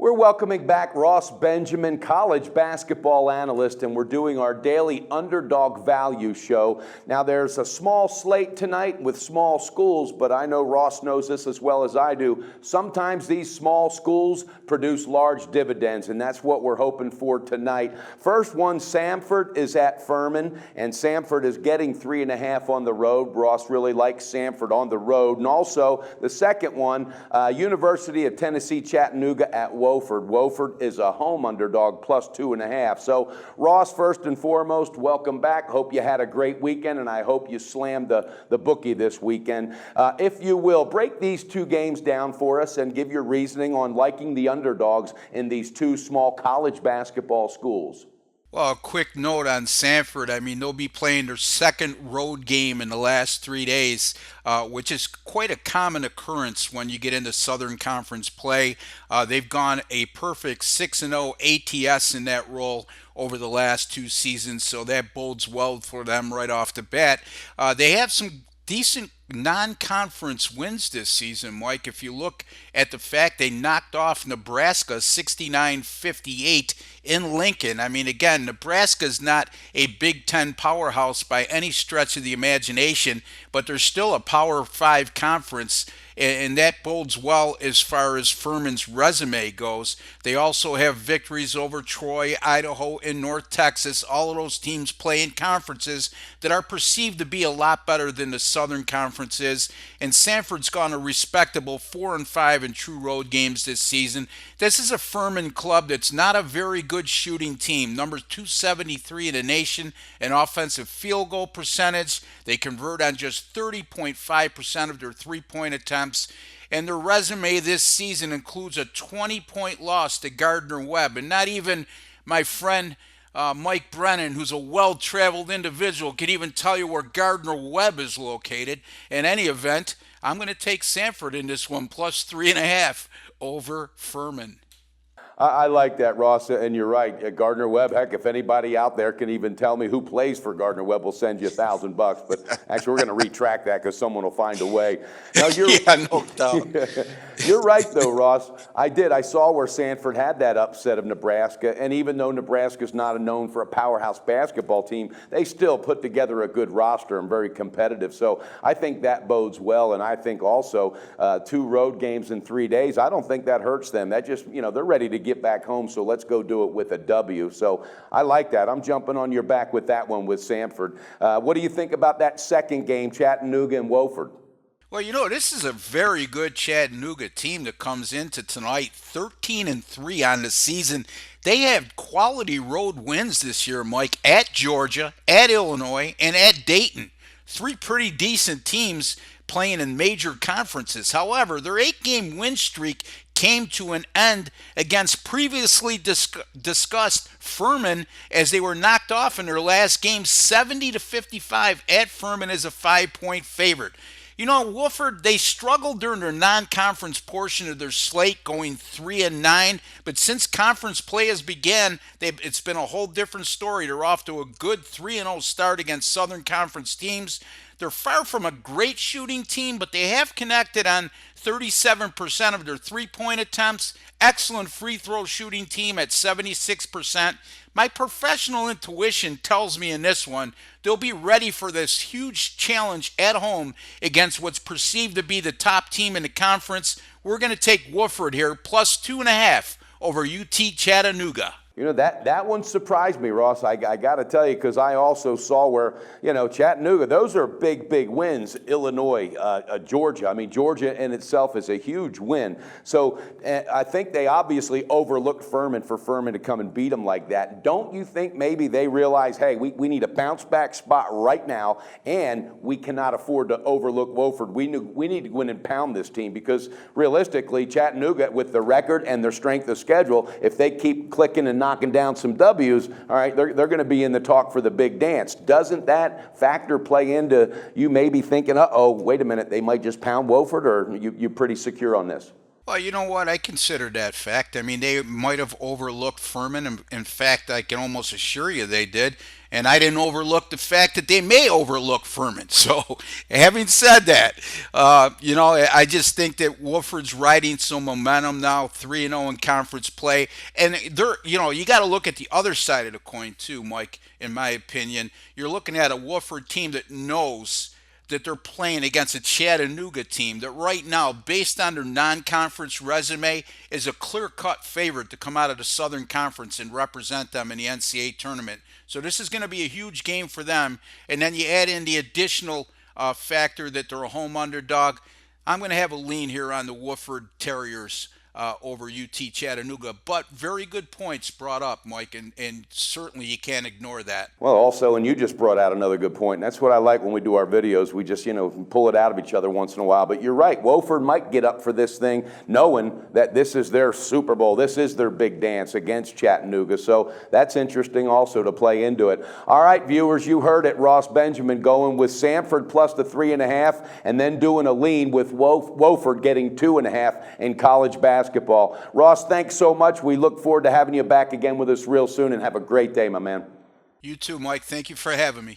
We're welcoming back Ross Benjamin, college basketball analyst, and we're doing our daily Underdog Value show. Now, there's a small slate tonight with small schools, but I know Ross knows this as well as I do. Sometimes these small schools produce large dividends, and that's what we're hoping for tonight. First one, Samford is at Furman, and Samford is getting 3.5 on the road. Ross really likes Samford on the road. And also, the second one, University of Tennessee Chattanooga at Wofford. Wofford is a home underdog plus 2.5. So, Ross, first and foremost, welcome back. Hope you had a great weekend, and I hope you slammed the bookie this weekend. If you will, break these two games down for us and give your reasoning on liking the underdogs in these two small college basketball schools. Well, a quick note on Samford. I mean, they'll be playing their second road game in the last 3 days, which is quite a common occurrence when you get into Southern Conference play. They've gone a perfect 6-0 ATS in that role over the last two seasons, so that bodes well for them right off the bat. They have some decent non-conference wins this season, Mike. If you look at the fact they knocked off Nebraska 69-58 in Lincoln. I mean, again, Nebraska's not a Big Ten powerhouse by any stretch of the imagination, but they're still a Power 5 conference, and that bodes well as far as Furman's resume goes. They also have victories over Troy, Idaho, and North Texas. All of those teams play in conferences that are perceived to be a lot better than the Southern Conference is, and Samford's gone a respectable 4-5 in true road games this season. This is a Furman club that's not a very good shooting team. Number 273 in the nation in offensive field goal percentage. They convert on just 30.5% of their three-point attempts. And their resume this season includes a 20-point loss to Gardner-Webb. And not even my friend Mike Brennan, who's a well-traveled individual, can even tell you where Gardner-Webb is located. In any event, I'm going to take Samford in this one, plus 3.5 over Furman. I like that, Ross, and you're right. Gardner-Webb, heck, if anybody out there can even tell me who plays for Gardner-Webb, we'll send you $1,000. But actually, we're going to retract that because someone will find a way. Now, Yeah, no doubt. You're right, though, Ross. I saw where Samford had that upset of Nebraska, and even though Nebraska's not known for a powerhouse basketball team, they still put together a good roster and very competitive. So I think that bodes well, and I think also 2 road games in 3 days, I don't think that hurts them. That just, they're ready to get back home, so let's go do it with a W. So I like that. I'm jumping on your back with that one with Samford. What do you think about that second game, Chattanooga and Wofford? Well, this is a very good Chattanooga team that comes into tonight 13-3 on the season. They have quality road wins this year, Mike, at Georgia, at Illinois, and at Dayton. 3 pretty decent teams playing in major conferences. However, their 8-game win streak came to an end against previously discussed Furman as they were knocked off in their last game 70-55 at Furman as a 5-point favorite. Wofford, they struggled during their non-conference portion of their slate, going 3-9. But since conference play has begun, it's been a whole different story. They're off to a good 3-0 start against Southern Conference teams. They're far from a great shooting team, but they have connected on 37% of their three-point attempts. Excellent free throw shooting team at 76%. My professional intuition tells me in this one, they'll be ready for this huge challenge at home against what's perceived to be the top team in the conference. We're going to take Wofford here, plus 2.5 over UT Chattanooga. That one surprised me, Ross. I got to tell you, because I also saw where, Chattanooga, those are big, big wins. Illinois, Georgia. I mean, Georgia in itself is a huge win. So I think they obviously overlooked Furman for Furman to come and beat them like that. Don't you think maybe they realize, hey, we need a bounce-back spot right now, and we cannot afford to overlook Wofford. We need to go in and pound this team, because realistically, Chattanooga, with the record and their strength of schedule, if they keep clicking and knocking down some W's, all right, they're going to be in the talk for the big dance. Doesn't that factor play into you maybe thinking, uh-oh, wait a minute, they might just pound Wofford, or you pretty secure on this? Well, you know what? I consider that fact. I mean, they might have overlooked Furman. In fact, I can almost assure you they did. And I didn't overlook the fact that they may overlook Furman. So, having said that, I just think that Wolford's riding some momentum now, 3-0 in conference play. And you got to look at the other side of the coin, too, Mike, in my opinion. You're looking at a Wolford team that knows that they're playing against a Chattanooga team that right now, based on their non-conference resume, is a clear-cut favorite to come out of the Southern Conference and represent them in the NCAA tournament. So this is going to be a huge game for them. And then you add in the additional factor that they're a home underdog. I'm going to have a lean here on the Wooford Terriers over UT Chattanooga. But very good points brought up, Mike, and certainly you can't ignore that. Well, also, and you just brought out another good point, and that's what I like when we do our videos. We just, pull it out of each other once in a while. But you're right, Wofford might get up for this thing knowing that this is their Super Bowl. This is their big dance against Chattanooga. So that's interesting also to play into it. All right, viewers, you heard it. Ross Benjamin going with Samford plus the 3.5, and then doing a lean with Wofford getting 2.5 in college basketball. Ross, thanks so much. We look forward to having you back again with us real soon, and have a great day, my man. You too, Mike. Thank you for having me.